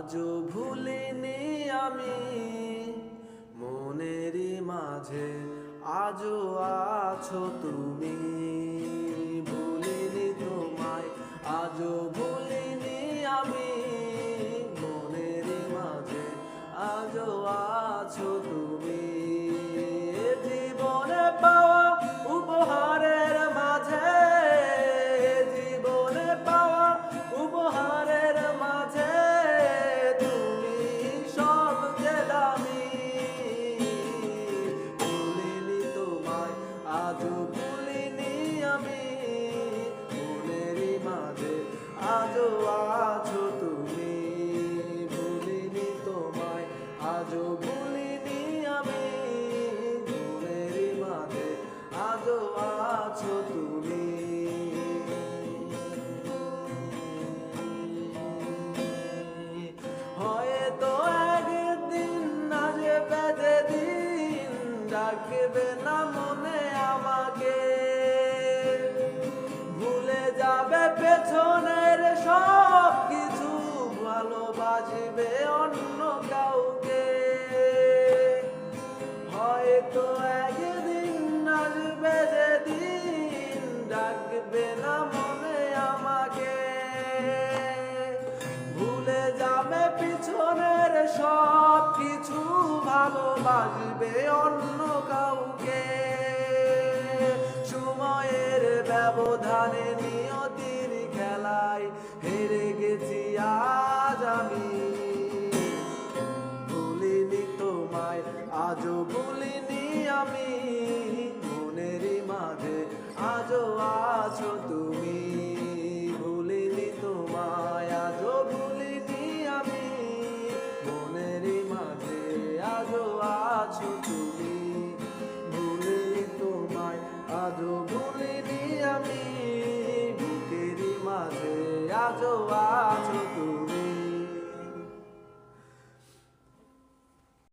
আজও ভুলিনি আমি মনেরই মাঝে, আজও আছো তুমি। ভুলিনি তোমায়, আজও ভুলিনি আমি মনেরই মাঝে, আজও আছো তুমি। জীবনে পাওয়া উপহারের মাঝে, জীবনে পাওয়া উপহারের মাঝে তুমি সবচেয়ে দামি। ভুলিনি তোমায়, আজও ভুলিনি আমি মনেরই মাঝে, আজও আছো তুমি। ভুলিনি তোমায়, আজও ভুলিনি আমি মনেরই মাঝে, আজও আছো তুমি। হয়তো একদিন আসবে যেদিন ডাকবে না মনে আমাকে, ভুলে যাবে পেছনের সব কিছু, ভালোবাসবে অন্য কাউকে। হয়তো একদিন আসবে যেদিন ডাকবে না মনে আমাকে, ভুলে যাবে পিছনের সব কিছু, ভালোবাসবে অন্য কাউকে। সময়ের ব্যবধানে নিয়তির খেলায় হেরে গেছি আজ আমি। ভুলিনি তোমায়, আজও ভুলিনি আমি মনেরই মাঝে, আজও আছো তুমি। ভুলিনি তোমায়, আজও ভুলিনি আমি মনেরই মাঝে, আজও আছো তুমি। ভুলিনি তোমায়, আজও ভুলিনি আমি বুকেরই মাঝে, আজও আছো তুমি।